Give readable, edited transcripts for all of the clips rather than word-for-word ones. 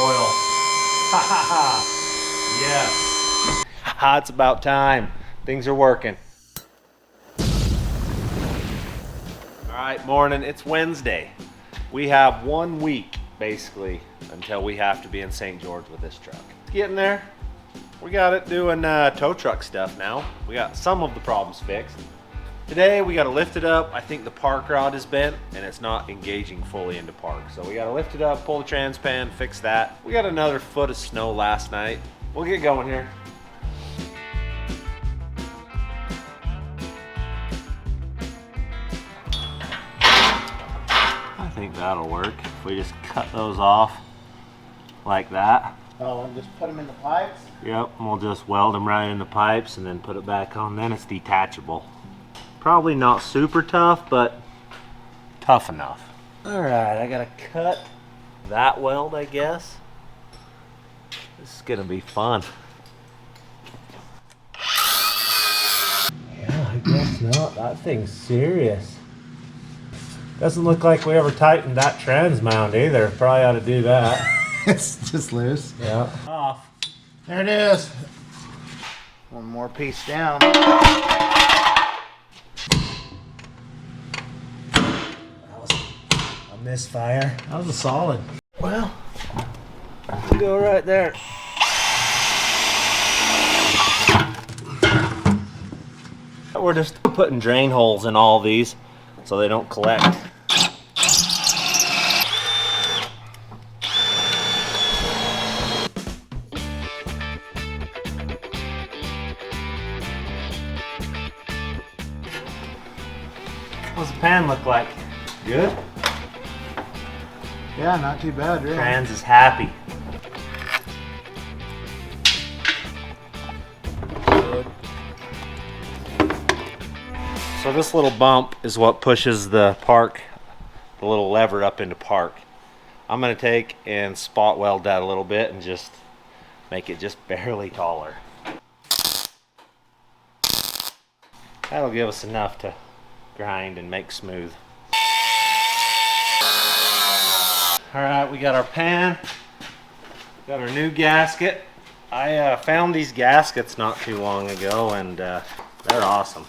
oil. Ha ha ha. Yes. Ha, it's about time. Things are working. All right, morning. It's Wednesday. We have 1 week, basically, until we have to be in St. George with this truck. It's getting there. We got it doing tow truck stuff now. We got some of the problems fixed. Today we got to lift it up. I think the park rod is bent and it's not engaging fully into park. So we got to lift it up, pull the transpan, fix that. We got another foot of snow last night. We'll get going here. I think that'll work. If we just cut those off like that. Oh, and just put them in the pipes? Yep, and we'll just weld them right in the pipes and then put it back on. Then it's detachable. Probably not super tough, but tough enough. All right, I gotta cut that weld, I guess. This is gonna be fun. Yeah, I guess not. That thing's serious. Doesn't look like we ever tightened that trans mount either. Probably ought to do that. It's just loose. Yeah. Off. There it is. One more piece down. Misfire. That was a solid. Well, go right there. We're just putting drain holes in all these so they don't collect. What's the pan look like? Good? Yeah, not too bad, really. Trans is happy. Good. So this little bump is what pushes the park, the little lever up into park. I'm gonna take and spot weld that a little bit and just make it just barely taller. That'll give us enough to grind and make smooth. All right, we got our pan, got our new gasket. I found these gaskets not too long ago and they're awesome.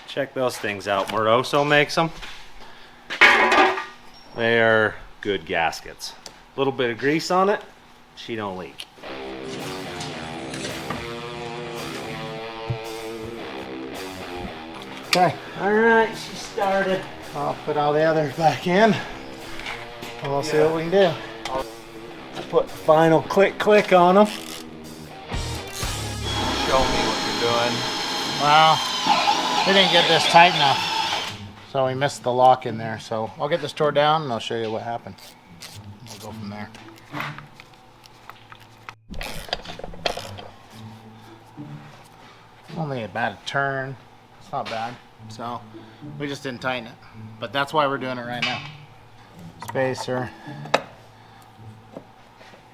Check those things out. Moroso makes them. They are good gaskets. A little bit of grease on it, she don't leak. Okay. All right, she started. I'll put all the others back in. And we'll see what we can do. I'll put the final click on them. Show me what you're doing. Well, we didn't get this tight enough. So we missed the lock in there. So I'll get this tore down and I'll show you what happened. We'll go from there. Only about a turn. It's not bad. So we just didn't tighten it. But that's why we're doing it right now. Spacer.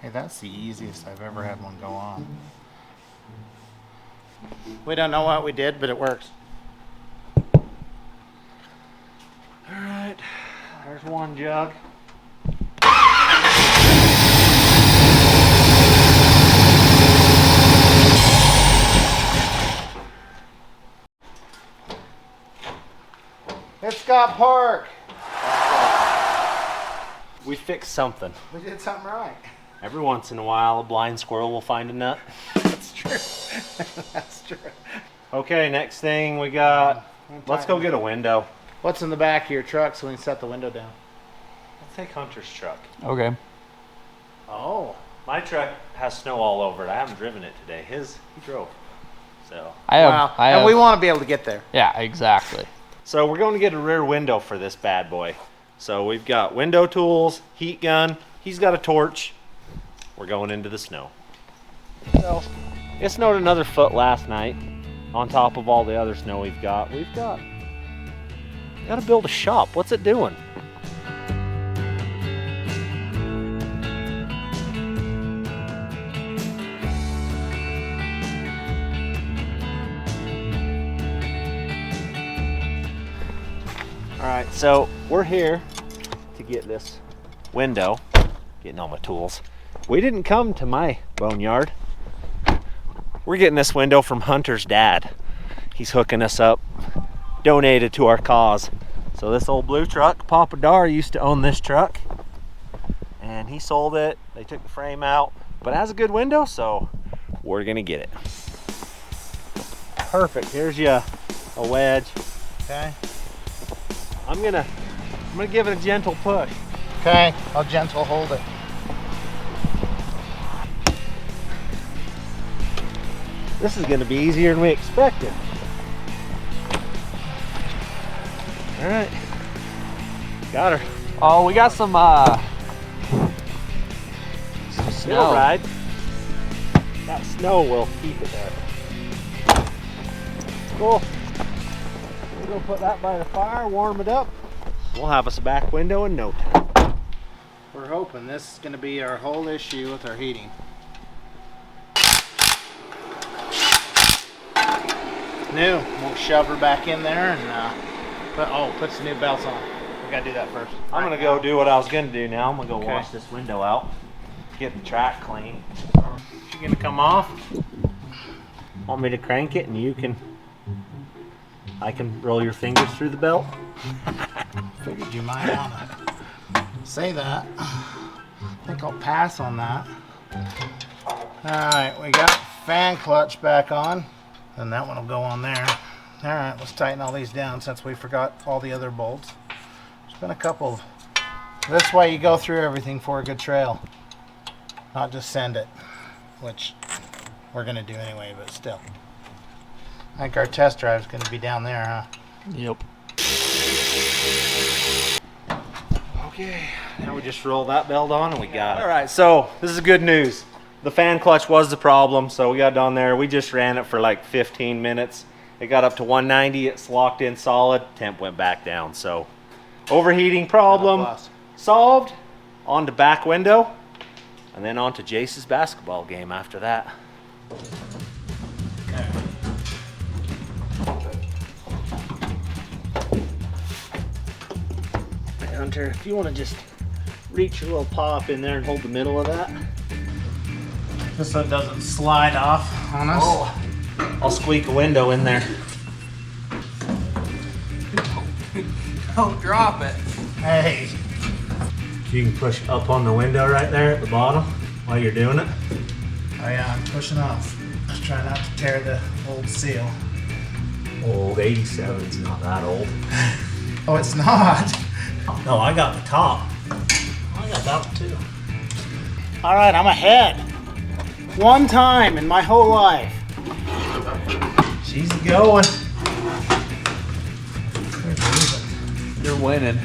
Hey, that's the easiest I've ever had one go on. We don't know what we did, but it works. All right, there's one jug. It's got park. We fixed something. We did something right. Every once in a while, a blind squirrel will find a nut. That's true. That's true. Okay, next thing we got, let's go get a window. What's in the back of your truck so we can set the window down? Let's take Hunter's truck. Okay. Oh. My truck has snow all over it. I haven't driven it today. He drove. So. And we want to be able to get there. Yeah, exactly. So we're going to get a rear window for this bad boy. So we've got window tools, heat gun. He's got a torch. We're going into the snow. So it snowed another foot last night on top of all the other snow we've got. We got to build a shop. What's it doing? All right, so we're here to get this window, getting all my tools. We didn't come to my boneyard. We're getting this window from Hunter's dad. He's hooking us up, donated to our cause. So this old blue truck, Papa Dar used to own this truck, and he sold it. They took the frame out, but it has a good window, so we're gonna get it. Perfect. Here's you a wedge. Okay. I'm gonna give it a gentle push. Okay, I'll gentle hold it. This is gonna be easier than we expected. All right, got her. Oh, we got some snow. It'll ride. That snow will keep it there. Cool. We're gonna put that by the fire, warm it up. We'll have us a back window in no time. We're hoping this is going to be our whole issue with our heating. New. We'll shove her back in there and put some new belts on. We gotta do that first. I'm gonna go do what I was gonna do now. I'm gonna go Okay. wash this window out, get the track clean. She's gonna come off. Want me to crank it and I can roll your fingers through the belt? Figured you might wanna say that. I think I'll pass on that. Alright, we got fan clutch back on. And that one will go on there. Alright, let's tighten all these down since we forgot all the other bolts. There's been a couple of... This way you go through everything for a good trail. Not just send it. Which we're going to do anyway, but still. I think our test drive is going to be down there, huh? Yep. Okay, now we just roll that belt on and we got it. All right, so this is good news. The fan clutch was the problem, so we got it on there. We just ran it for like 15 minutes. It got up to 190, it's locked in solid, temp went back down. So overheating problem solved. On to back window, and then on to Jace's basketball game after that. Hey, Hunter, if you want to just reach your little paw up in there and hold the middle of that. Just so it doesn't slide off on us. Oh, I'll squeak a window in there. Don't drop it. Hey. You can push up on the window right there at the bottom while you're doing it. Oh yeah, I'm pushing off. Just trying not to tear the old seal. Old 87's not that old. Oh, it's not. No, I got the top. I got that one too. All right, I'm ahead. One time in my whole life. She's going. You're winning.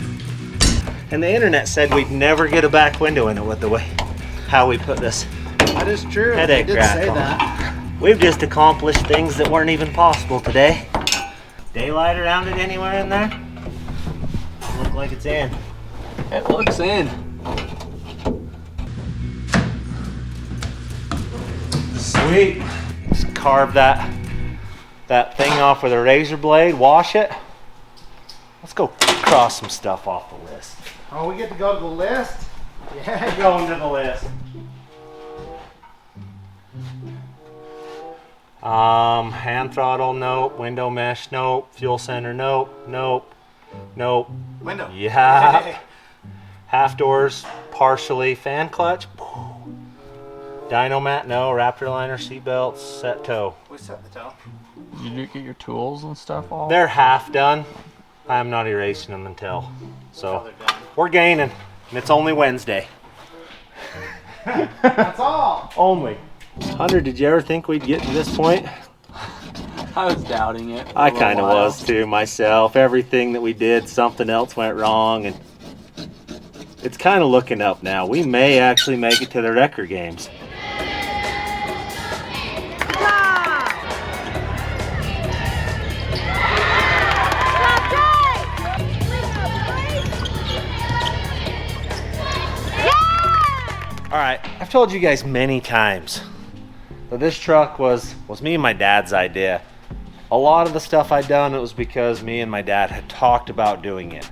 And the internet said we'd never get a back window in it with the way how we put this. That is true. Headache They did rack say on. that. We've just accomplished things that weren't even possible today. Daylight around it anywhere in there? Doesn't look like it's in. It looks in. Sweet. Just carve that thing off with a razor blade, wash it. Let's go cross some stuff off the list. Oh, we get to go to the list? Yeah. Going to the list. Hand throttle, nope. Window mesh, nope. Fuel center, nope. Nope. Nope. Window. Yeah. Half doors, partially. Fan clutch. Dyno mat, no. Raptor liner, seat belts, set toe. We set the toe. Did you get your tools and stuff off? They're half done. I'm not erasing them until. So they're done. we're gaining, and it's only Wednesday. That's all. Only. Hunter, did you ever think we'd get to this point? I was doubting it. I kind of was too myself. Everything that we did, something else went wrong, and it's kind of looking up now. We may actually make it to the record games. All right, I've told you guys many times that this truck was me and my dad's idea. A lot of the stuff I'd done, it was because me and my dad had talked about doing it.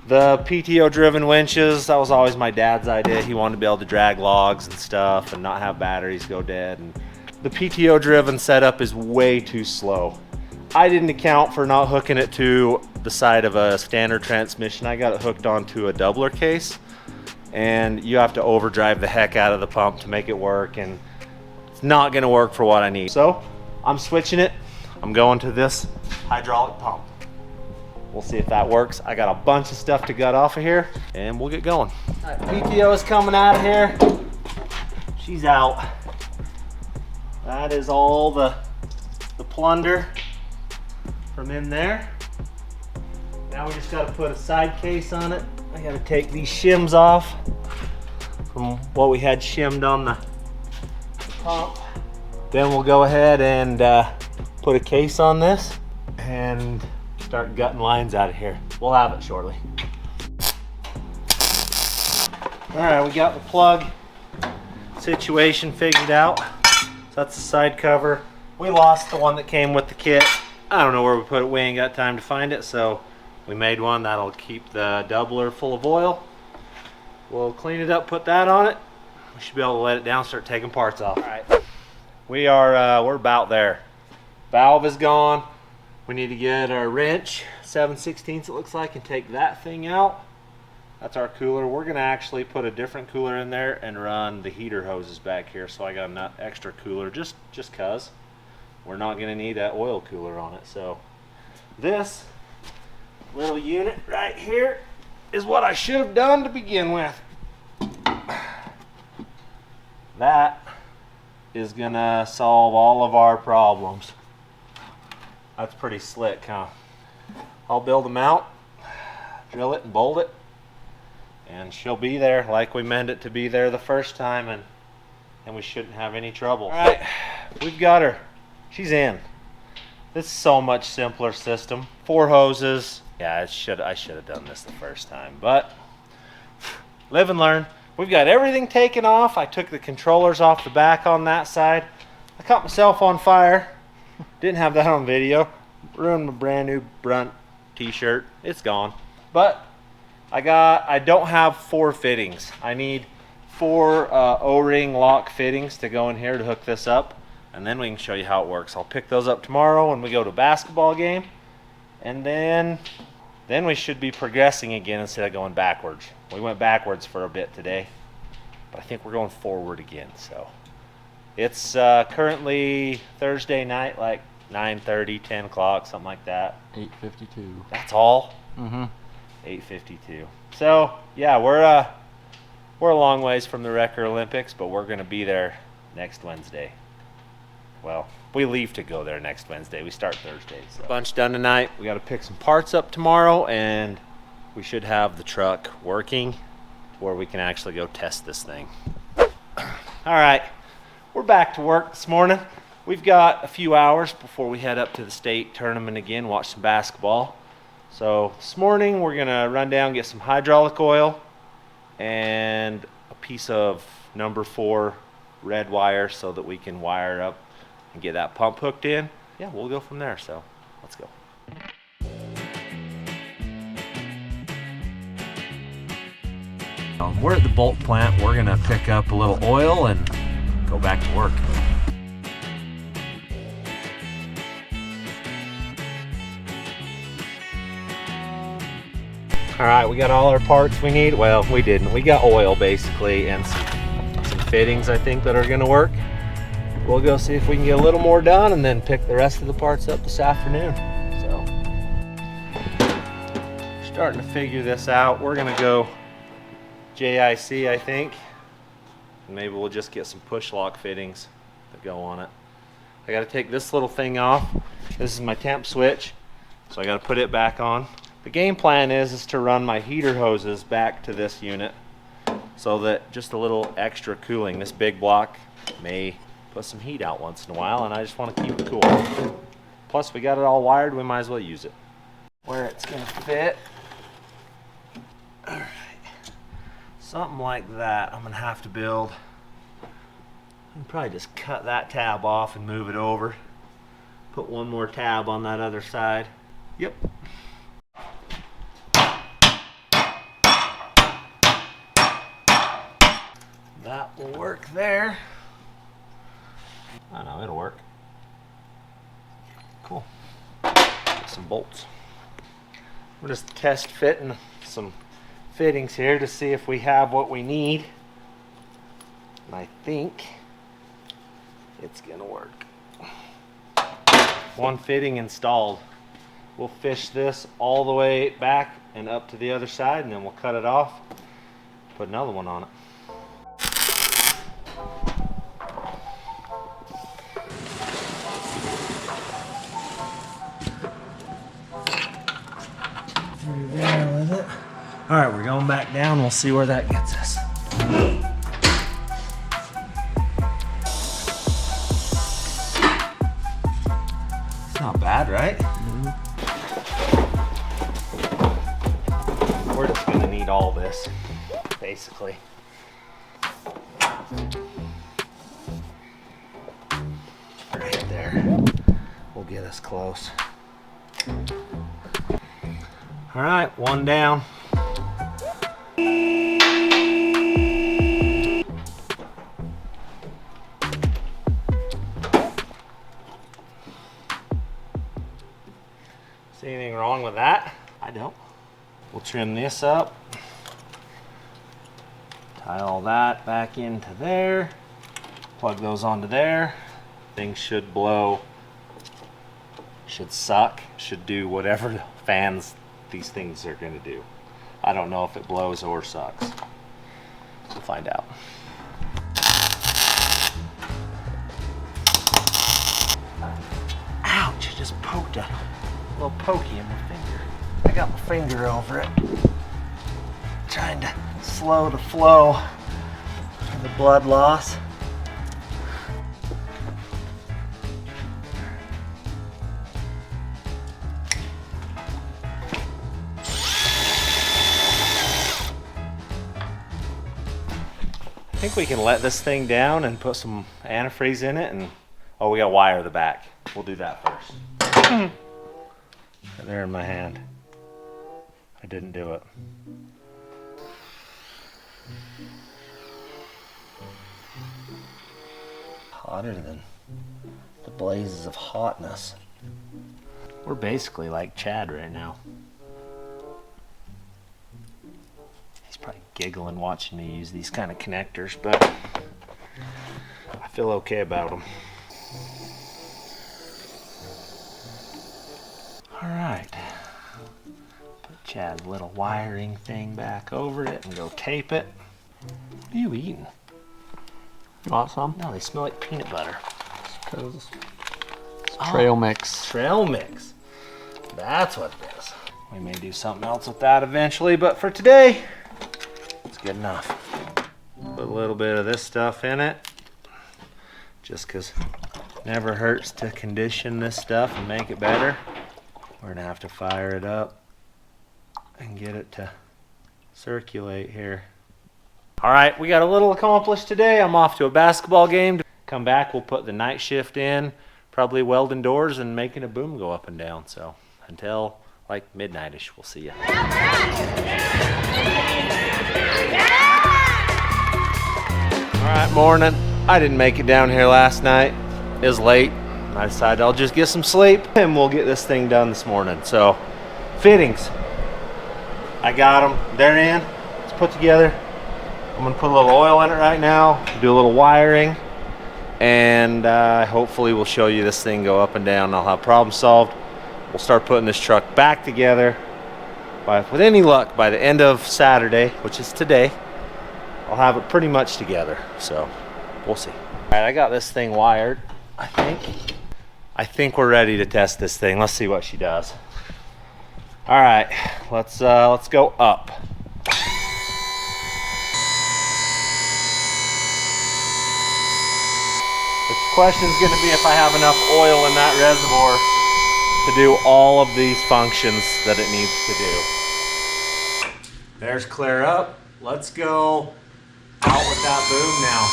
The PTO driven winches, that was always my dad's idea. He wanted to be able to drag logs and stuff and not have batteries go dead. And the PTO driven setup is way too slow. I didn't account for not hooking it to the side of a standard transmission. I got it hooked onto a doubler case, and you have to overdrive the heck out of the pump to make it work, and it's not gonna work for what I need. So I'm switching it. I'm going to this hydraulic pump. We'll see if that works. I got a bunch of stuff to gut off of here, and we'll get going. All right, PTO is coming out of here. She's out. That is all the plunder from in there. Now we just got to put a side case on it. I got to take these shims off from what we had shimmed on the pump. Then we'll go ahead and put a case on this and start gutting lines out of here. We'll have it shortly. All right, we got the plug situation figured out. So that's the side cover. We lost the one that came with the kit. I don't know where we put it. We ain't got time to find it, so we made one that'll keep the doubler full of oil. We'll clean it up, put that on it. We should be able to let it down, start taking parts off. All right, we're about there. Valve is gone. We need to get our wrench, 7/16 it looks like, and take that thing out. That's our cooler. We're gonna actually put a different cooler in there and run the heater hoses back here, so I got an extra cooler just cause we're not gonna need that oil cooler on it. So this little unit right here is what I should have done to begin with. That is gonna solve all of our problems. That's pretty slick, huh? I'll build them out, drill it and bolt it, and she'll be there like we meant it to be there the first time, and we shouldn't have any trouble. All right, we've got her. She's in. This is so much simpler system. 4 hoses. Yeah, I should have done this the first time, but live and learn. We've got everything taken off. I took the controllers off the back on that side. I caught myself on fire. Didn't have that on video. Ruined my brand new Brunt t-shirt. It's gone. But I don't have 4 fittings. I need 4 O-ring lock fittings to go in here to hook this up, and then we can show you how it works. I'll pick those up tomorrow when we go to a basketball game, and then we should be progressing again instead of going backwards. We went backwards for a bit today, but I think we're going forward again. So it's currently Thursday night, like 9:30, 10 o'clock, something like that. 8:52. That's all? Mm-hmm. 8:52. So yeah, we're a long ways from the Wrecker Olympics, but we're gonna be there next Wednesday. Well, we leave to go there next Wednesday. We start Thursday. So. Bunch done tonight. We got to pick some parts up tomorrow, and we should have the truck working where we can actually go test this thing. All right, we're back to work this morning. We've got a few hours before we head up to the state tournament again, watch some basketball. So this morning we're gonna run down, get some hydraulic oil and a piece of number 4 red wire so that we can wire up and get that pump hooked in. Yeah, we'll go from there, so let's go. We're at the bolt plant. We're gonna pick up a little oil and go back to work. All right, we got all our parts we need. Well, we didn't. We got oil basically and some fittings I think that are gonna work. We'll go see if we can get a little more done and then pick the rest of the parts up this afternoon. So, starting to figure this out. We're gonna go JIC, I think. And maybe we'll just get some push lock fittings that go on it. I gotta take this little thing off. This is my temp switch, so I gotta put it back on. The game plan is to run my heater hoses back to this unit so that just a little extra cooling. This big block may put some heat out once in a while, and I just want to keep it cool. Plus, we got it all wired, we might as well use it. Where it's going to fit. All right. Something like that I'm going to have to build. I can probably just cut that tab off and move it over. Put one more tab on that other side. Yep. That will work there. I know, it'll work. Cool. Get some bolts. We're just test fitting some fittings here to see if we have what we need. And I think it's gonna work. One fitting installed. We'll fish this all the way back and up to the other side, and then we'll cut it off, put another one on it. Through there with it. All right, we're going back down. We'll see where that gets us. It's not bad, right? We're just gonna need all this, basically. Right there will get us close. All right, one down. See anything wrong with that? I don't. We'll trim this up. Tie all that back into there. Plug those onto there. Things should blow. Should suck. Should do whatever fans these things are going to do. I don't know if it blows or sucks. We'll find out. Ouch, I just poked a little pokey in my finger. I got my finger over it. Trying to slow the flow of the blood loss. I think we can let this thing down and put some antifreeze in it, and oh, we got wire the back. We'll do that first. Right there in my hand. I didn't do it. Hotter than the blazes of hotness. We're basically like Chad right now. He's probably giggling watching me use these kind of connectors, but I feel okay about them. All right. Put Chad's little wiring thing back over it and go tape it. What are you eating? You want some? No, they smell like peanut butter. Because it's trail mix. Trail mix. That's what it is. We may do something else with that eventually, but for today, it's good enough. Put a little bit of this stuff in it, just because it never hurts to condition this stuff and make it better. We're gonna have to fire it up and get it to circulate here. All right, we got a little accomplished today. I'm off to a basketball game. Come back, we'll put the night shift in, probably welding doors and making a boom go up and down. So until like midnight-ish, we'll see you. All right, morning. I didn't make it down here last night. It was late. I decided I'll just get some sleep and we'll get this thing done this morning. So fittings, I got them. They're in. It's put together. I'm gonna put a little oil in it right now, do a little wiring, and hopefully we'll show you this thing go up and down. I'll have problem solved. We'll start putting this truck back together. With any luck, by the end of Saturday, which is today, I'll have it pretty much together. So we'll see. All right, I got this thing wired. I think we're ready to test this thing. Let's see what she does. All right, let's go up. The question's going to be if I have enough oil in that reservoir to do all of these functions that it needs to do. There's clear up. Let's go out with that boom now.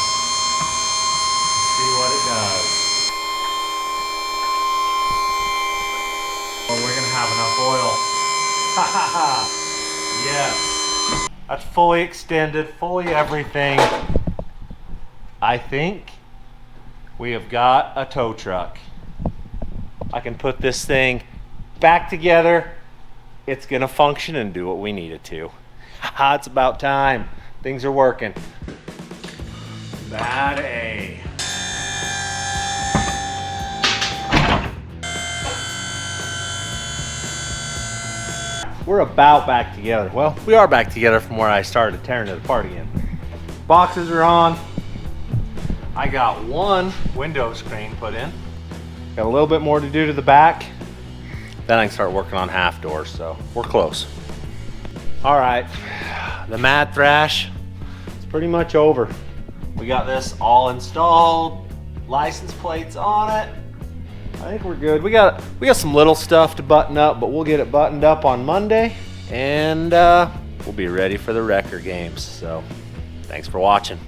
See what it does. Oh, we're going to have enough oil. Ha ha ha. Yes. That's fully extended, fully everything. I think we have got a tow truck. I can put this thing back together. It's gonna function and do what we need it to. It's about time. Things are working. Bad A. We're about back together. Well, we are back together from where I started tearing it apart again. Boxes are on. I got one window screen put in. Got a little bit more to do to the back. Then I can start working on half doors, so we're close. All right, the Mad Thrash, it's pretty much over. We got this all installed, license plates on it. I think we're good. We got some little stuff to button up, but we'll get it buttoned up on Monday, and we'll be ready for the wrecker games. So, thanks for watching.